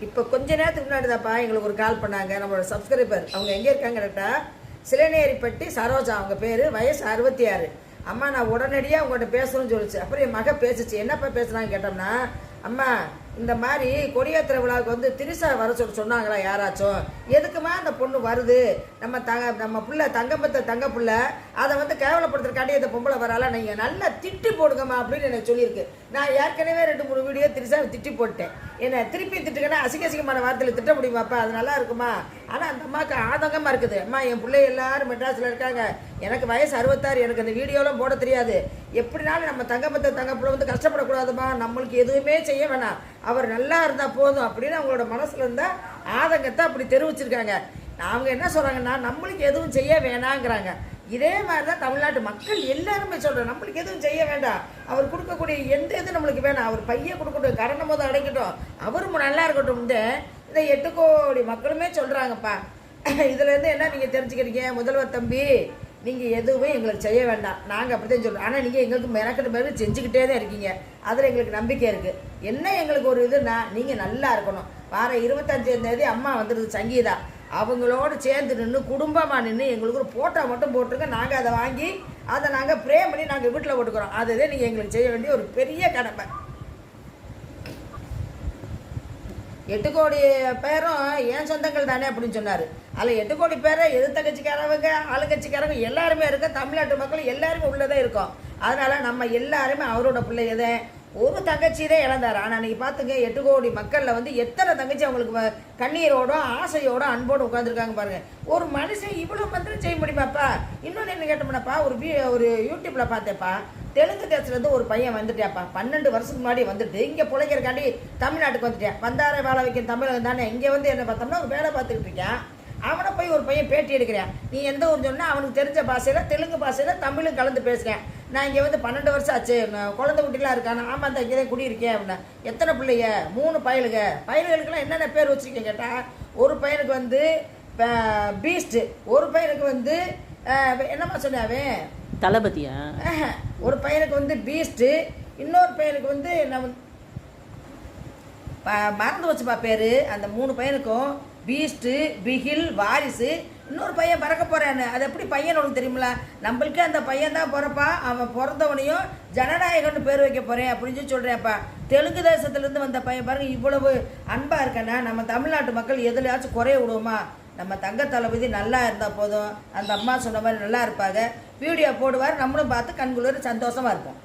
இப்போ கொஞ்ச நேரத்துக்கு முன்னாடி தான்ப்பா எங்களுக்கு ஒரு கால் பண்ணாங்க நம்மளோட சப்ஸ்கிரைபர். அவங்க எங்கே இருக்காங்க கரெக்டாக? சிலைநேரிப்பட்டி சரோஜா அவங்க பேர், வயசு 66. அம்மா நான் உடனடியாக உங்கள்கிட்ட பேசணும்னு சொல்லிச்சு. அப்புறம் என் மக பேசிச்சு. என்னப்பா பேசுனான்னு கேட்டோம்னா, அம்மா இந்த மாதிரி கொடியேற்ற விழாவுக்கு வந்து திரிசா வர சொன்னாங்களா யாராச்சும்? எதுக்குமா அந்த பொண்ணு வருது? நம்ம பிள்ளை தங்க பிள்ளை அதை வந்து கேவலப்படுத்துறக்காண்டி இந்த பொம்பளை வரால, நீங்கள் நல்லா திட்டி போடுங்கம்மா அப்படின்னு எனக்கு சொல்லியிருக்கு. நான் ஏற்கனவே 2-3 வீடியோ திரிசாவை திட்டி போட்டேன். என்னை திருப்பி திட்டுக்கன்னா அசிங்கமான வார்த்தையில் திட்ட முடியுமாப்பா? அது நல்லா இருக்குமா? ஆனால் அந்த அம்மாவுக்கு ஆதங்கமாக இருக்குது. அம்மா என் பிள்ளை எல்லாரும் மெட்ராஸில் இருக்காங்க, எனக்கு வயசு 66, எனக்கு அந்த வீடியோலாம் போட தெரியாது. எப்படினாலும் நம்ம தங்க பிள்ளை வந்து கஷ்டப்படக்கூடாதுமா, நம்மளுக்கு எதுவுமே செய்ய வேணாம், அவர் நல்லா இருந்தால் போதும் அப்படின்னு அவங்களோட மனசில் இருந்தால் ஆதங்கத்தை அப்படி தெரிவிச்சிருக்காங்க. அவங்க என்ன சொல்கிறாங்கன்னா, நம்மளுக்கு எதுவும் செய்ய வேணாங்கிறாங்க. இதே மாதிரி தான் தமிழ்நாட்டு மக்கள் எல்லாருமே சொல்கிறோம், நம்மளுக்கு எதுவும் செய்ய வேண்டாம், அவர் கொடுக்கக்கூடிய எந்த இது நம்மளுக்கு வேணாம், அவர் பையன் கொடுக்கட்டும், கடனை போதும் அடைக்கட்டும், அவரும் நல்லா இருக்கட்டும். இந்த 8 கோடி மக்களுமே சொல்கிறாங்கப்பா. இதுலேருந்து என்ன நீங்கள் தெரிஞ்சுக்கிறீங்க? முதல்வர் தம்பி, நீங்கள் எதுவுமே எங்களுக்கு செய்ய வேண்டாம், நாங்கள் அப்படி தான் சொல்கிறோம். ஆனால் நீங்கள் எங்களுக்கு மெனக்கெட்ட மாதிரி செஞ்சுக்கிட்டே தான் இருக்கீங்க, அதில் எங்களுக்கு நம்பிக்கை இருக்குது. என்ன எங்களுக்கு ஒரு இதுன்னா, நீங்கள் நல்லா இருக்கணும். வார 25ஆம் தேதி அம்மா வந்துடுது சங்கீதா, அவங்களோடு சேர்ந்து நின்று குடும்பமாக நின்று எங்களுக்கு ஒரு போட்டோ மட்டும் போட்டிருக்க, நாங்கள் அதை வாங்கி அதை நாங்கள் ப்ரே பண்ணி நாங்கள் வீட்டில் போட்டுக்கிறோம். அதுதான் நீங்கள் எங்களுக்கு செய்ய வேண்டிய ஒரு பெரிய கடமை. 8 கோடி பேரும் ஏன் சொந்தங்கள் தானே அப்படின்னு சொன்னார். அதில் 8 கோடி பேரை எதிர்த்த கட்சிக்காரவங்க, ஆளுங்கட்சிக்காரங்க எல்லாருமே இருக்க, தமிழ்நாட்டு மக்கள் எல்லாருமே உள்ளதே இருக்கும். அதனால் நம்ம எல்லாருமே அவரோட பிள்ளையதே. ஒரு தங்கச்சி தான் இழந்தார். ஆனால் அன்றைக்கி பார்த்துங்க, 8 கோடி மக்களில் வந்து எத்தனை தங்கச்சி அவங்களுக்கு கண்ணீரோட ஆசையோட அன்போடு உட்காந்துருக்காங்க பாருங்கள். ஒரு மனுஷன் இவ்வளோ மந்திரம் செய்ய முடியுமாப்பா? இன்னொன்று என்ன கேட்டோம்னாப்பா, ஒரு யூடியூப்பில் பார்த்தேப்பா, தெலுங்கு தேசத்துலேருந்து ஒரு பையன் வந்துட்டேன்ப்பா, 12 வருஷத்துக்கு முன்னாடி வந்துட்டு இங்கே பிழைக்கிறக்காண்டி தமிழ்நாட்டுக்கு வந்துட்டேன். வந்தார வேலை வைக்க தமிழகம் தானே, இங்கே வந்து என்ன பார்த்தோம்னா ஒரு வேலை பார்த்துக்கிட்டு இருக்கேன். அவனை போய் ஒரு பையன் பேட்டி எடுக்கிறேன். நீ எந்த ஊர் சொன்னால் அவனுக்கு தெரிஞ்ச பாஷையில், தெலுங்கு பாஷையில் தமிழும் கலந்து பேசுகிறேன். நான் இங்கே வந்து 12 வருஷம் ஆச்சு, குழந்தை குட்டிலாம் இருக்கானு. ஆமாம் தான் இங்கே தான் குடியிருக்கேன் அப்படின்னா. எத்தனை பிள்ளைங்க? 3 பயலுகளுக்கெல்லாம் என்னென்ன பேர் வச்சுருக்கேன் கேட்டால், ஒரு பையனுக்கு வந்து பீஸ்ட்டு, ஒரு பையனுக்கு வந்து என்னம்மா சொன்னாவே தளபதியா, ஒரு பையனுக்கு வந்து பீஸ்ட்டு, இன்னொரு பையனுக்கு வந்து நம்ம மறந்து வச்சுப்பா பேர். அந்த 3 பையனுக்கும் பீஸ்ட்டு, பிகில், வாரிசு, இன்னொரு பையன் பிறக்க போகிறான்னு. அது எப்படி பையன் உனக்கு தெரியுமில? நம்மளுக்கே அந்த பையன் தான் பிறப்பான், அவன் பிறந்தவனையும் ஜனநாயகன்னு பேர் வைக்க போகிறேன் அப்படின்னு சொல்லி சொல்கிறேன்ப்பா. தெலுங்கு தேசத்துலேருந்து வந்த பையன் பாருங்கள், இவ்வளவு அன்பாக இருக்கேன்னா நம்ம தமிழ்நாட்டு மக்கள் எதுலையாச்சும் குறைய விடுவோமா? நம்ம தங்க தளபதி நல்லா இருந்தால் போதும். அந்த அம்மா சொன்ன மாதிரி நல்லா இருப்பாங்க, வீடியோ போடுவார், நம்மளும் பார்த்து கண்குளிர் சந்தோஷமாக இருப்போம்.